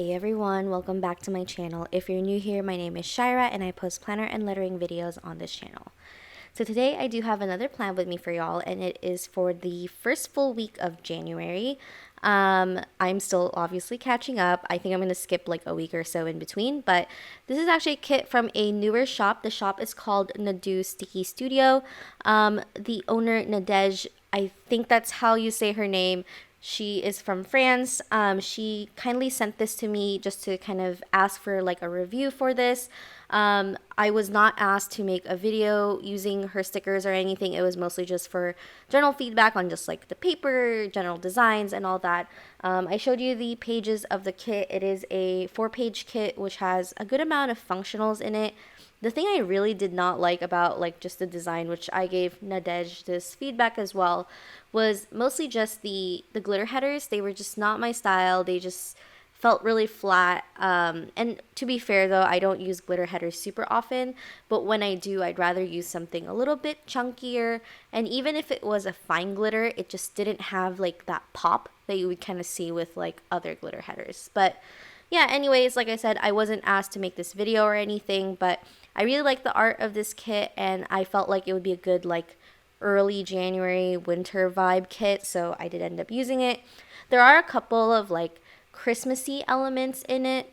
Hey everyone, welcome back to my channel. If you're new here, my name is Shaira and I post planner and lettering videos on this channel. So today I do have another plan with me for y'all, and it is for the first full week of January. I'm still obviously catching up. I think I'm going to skip like a week or so in between, but this is actually a kit from a newer shop. The shop is called Nadou Sticky Studio. The owner, Nadej, I think that's how you say her name. She is from France. She kindly sent this to me just to kind of ask for like a review for this. I was not asked to make a video using her stickers or anything. It was mostly just for general feedback on just like the paper, general designs, and all that. I showed you the pages of the kit. It is a 4-page kit which has a good amount of functionals in it. The thing I really did not like about like just the design, which I gave Nadej this feedback as well, was mostly just the glitter headers. They were just not my style. They just felt really flat. And to be fair though, I don't use glitter headers super often, but when I do, I'd rather use something a little bit chunkier. And even if it was a fine glitter, it just didn't have like that pop that you would kind of see with like other glitter headers. But yeah, anyways, like I said, I wasn't asked to make this video or anything, but I really like the art of this kit, and I felt like it would be a good like early January winter vibe kit, so I did end up using it. There are a couple of like Christmassy elements in it.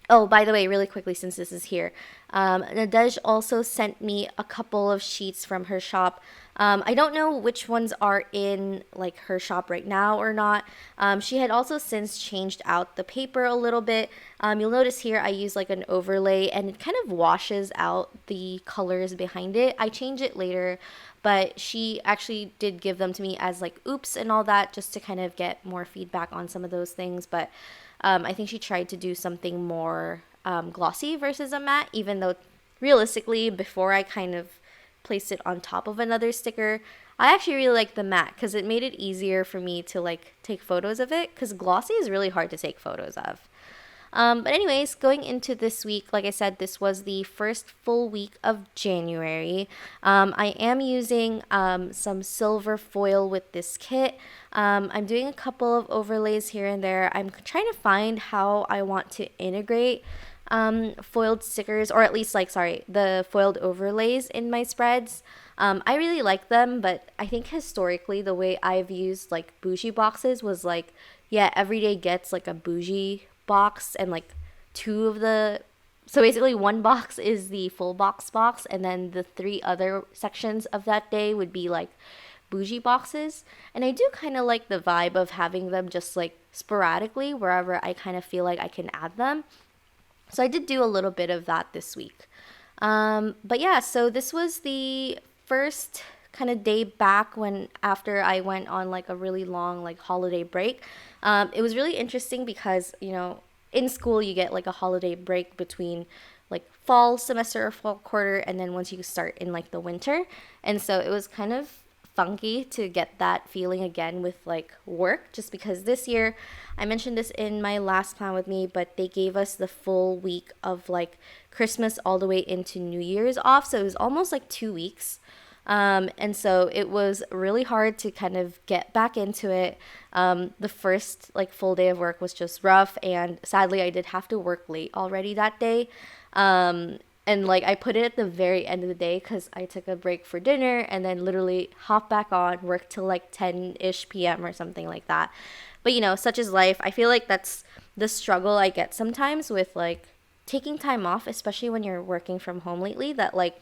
Oh, by the way, really quickly, since this is here, Nadej also sent me a couple of sheets from her shop. I don't know which ones are in like her shop right now or not. She had also since changed out the paper a little bit. You'll notice here I use like an overlay, and it kind of washes out the colors behind it. I change it later, but she actually did give them to me as like oops and all that, just to kind of get more feedback on some of those things. But I think she tried to do something more glossy versus a matte, even though realistically, before I kind of placed it on top of another sticker, I actually really like the matte because it made it easier for me to like take photos of it, because glossy is really hard to take photos of. But anyways, going into this week, like I said, this was the first full week of January. I am using some silver foil with this kit. I'm doing a couple of overlays here and there. I'm trying to find how I want to integrate foiled stickers, or at least like, sorry, the foiled overlays in my spreads. I really like them, but I think historically the way I've used like bougie boxes was like, yeah, everyday gets like a bougie box, and like two of the, so basically one box is the full box, and then the 3 other sections of that day would be like bougie boxes. And I do kind of like the vibe of having them just like sporadically wherever I kind of feel like I can add them. So I did do a little bit of that this week. But yeah, so this was the first kind of day back when after I went on like a really long like holiday break. It was really interesting because, you know, in school you get like a holiday break between like fall semester or fall quarter, and then once you start in like the winter. And so it was kind of funky to get that feeling again with like work, just because this year, I mentioned this in my last plan with me, but they gave us the full week of like Christmas all the way into New Year's off, so it was almost like 2 weeks. And so it was really hard to kind of get back into it. The first like full day of work was just rough, and sadly I did have to work late already that day. And like I put it at the very end of the day because I took a break for dinner and then literally hop back on, work till like 10-ish p.m. or something like that. But you know, such is life. I feel like that's the struggle I get sometimes with like taking time off, especially when you're working from home lately, that like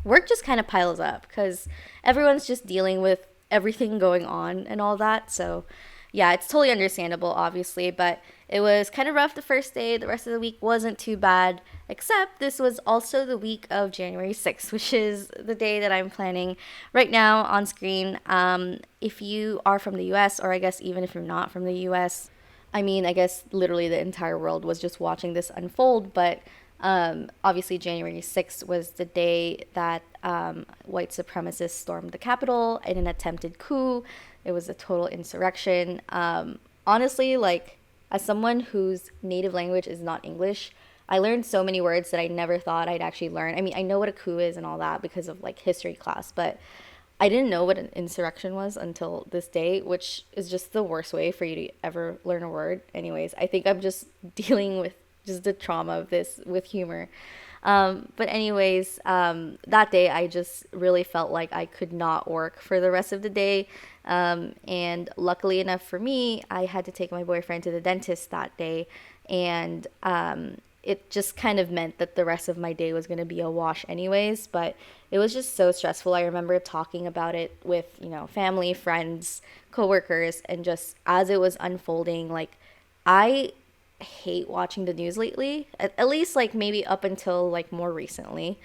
work just kind of piles up because everyone's just dealing with everything going on and all that. So yeah, it's totally understandable, obviously, but it was kind of rough the first day. The rest of the week wasn't too bad, except this was also the week of January 6th, which is the day that I'm planning right now on screen. If you are from the US, or I guess even if you're not from the US, I mean, I guess literally the entire world was just watching this unfold, but obviously January 6th was the day that white supremacists stormed the Capitol in an attempted coup. It was a total insurrection. Honestly, like, as someone whose native language is not English, I learned so many words that I never thought I'd actually learn. I mean, I know what a coup is and all that because of like history class, but I didn't know what an insurrection was until this day, which is just the worst way for you to ever learn a word. Anyways, I think I'm just dealing with just the trauma of this with humor. But anyways, that day I just really felt like I could not work for the rest of the day. And luckily enough for me, I had to take my boyfriend to the dentist that day. And it just kind of meant that the rest of my day was going to be a wash anyways. But it was just so stressful. I remember talking about it with, family, friends, coworkers, and just as it was unfolding, like I hate watching the news lately, at least like maybe up until like more recently.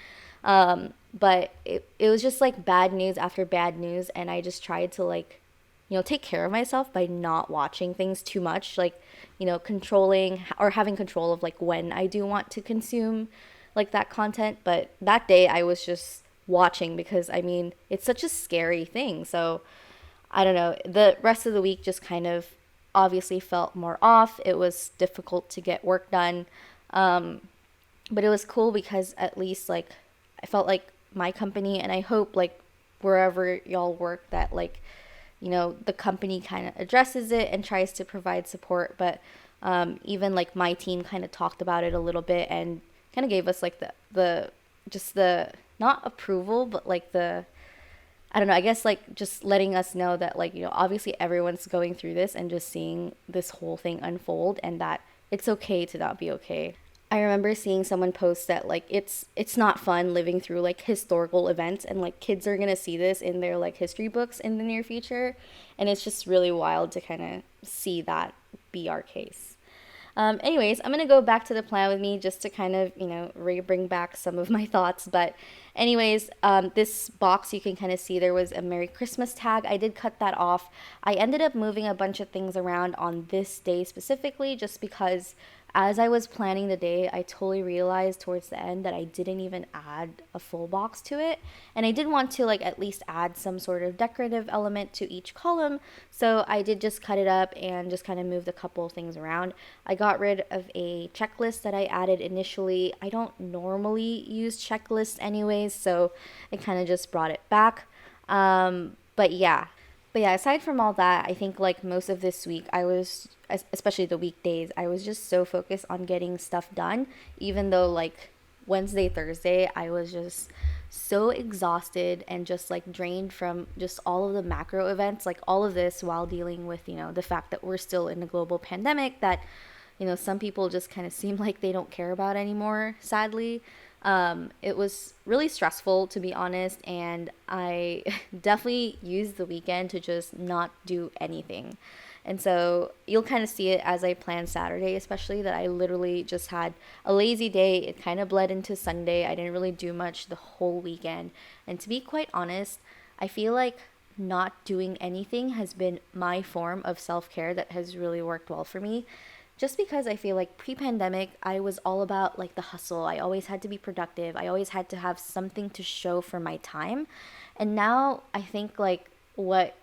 But it was just like bad news after bad news. And I just tried to like, take care of myself by not watching things too much, like, controlling or having control of like when I do want to consume like that content. But that day I was just watching because I mean, it's such a scary thing. So I don't know. The rest of the week just kind of obviously felt more off. It was difficult to get work done. But it was cool because at least like I felt like my company, and I hope like wherever y'all work that like, the company kind of addresses it and tries to provide support. But even like my team kind of talked about it a little bit and kind of gave us like the just the not approval, but like the I don't know, I guess like just letting us know that like, obviously everyone's going through this and just seeing this whole thing unfold and that it's okay to not be okay. I remember seeing someone post that like it's not fun living through like historical events and like kids are going to see this in their like history books in the near future, and it's just really wild to kind of see that be our case. Anyways, I'm going to go back to the plan with me just to kind of, bring back some of my thoughts. But anyways, this box, you can kind of see there was a Merry Christmas tag. I did cut that off. I ended up moving a bunch of things around on this day specifically just because as I was planning the day, I totally realized towards the end that I didn't even add a full box to it. And I did want to like at least add some sort of decorative element to each column. So I did just cut it up and just kind of moved a couple of things around. I got rid of a checklist that I added initially. I don't normally use checklists anyways, so I kind of just brought it back. But yeah, aside from all that, I think like most of this week, especially the weekdays, I was just so focused on getting stuff done, even though like Wednesday, Thursday, I was just so exhausted and just like drained from just all of the macro events, like all of this while dealing with, the fact that we're still in a global pandemic that, some people just kind of seem like they don't care about anymore, sadly. It was really stressful, to be honest, and I definitely used the weekend to just not do anything. And so you'll kind of see it as I plan Saturday, especially that I literally just had a lazy day. It kind of bled into Sunday. I didn't really do much the whole weekend. And to be quite honest, I feel like not doing anything has been my form of self-care that has really worked well for me. Just because I feel like pre-pandemic, I was all about like the hustle. I always had to be productive. I always had to have something to show for my time. And now I think like what,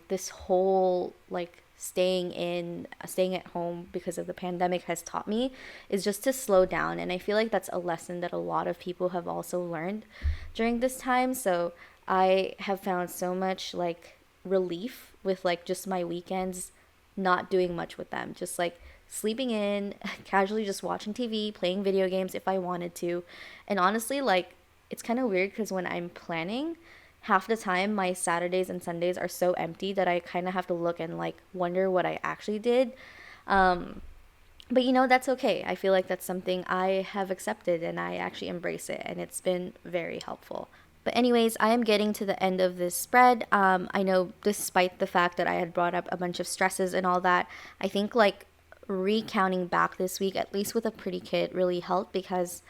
this whole like staying at home because of the pandemic has taught me is just to slow down. And I feel like that's a lesson that a lot of people have also learned during this time. So I have found so much like relief with like just my weekends not doing much with them, just like sleeping in, casually just watching TV, playing video games if I wanted to. And honestly, like it's kind of weird because when I'm planning, half the time my Saturdays and Sundays are so empty that I kind of have to look and like wonder what I actually did. But that's okay. I feel like that's something I have accepted and I actually embrace it, and it's been very helpful. But anyways, I am getting to the end of this spread. I know despite the fact that I had brought up a bunch of stresses and all that, I think like recounting back this week, at least with a pretty kid, really helped because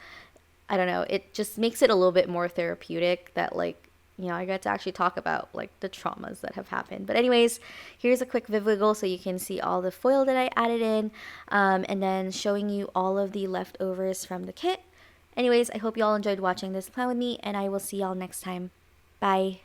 I don't know, it just makes it a little bit more therapeutic that like, I got to actually talk about like the traumas that have happened. But anyways, here's a quick wiggle so you can see all the foil that I added in, and then showing you all of the leftovers from the kit. Anyways, I hope you all enjoyed watching this plan with me, and I will see y'all next time. Bye.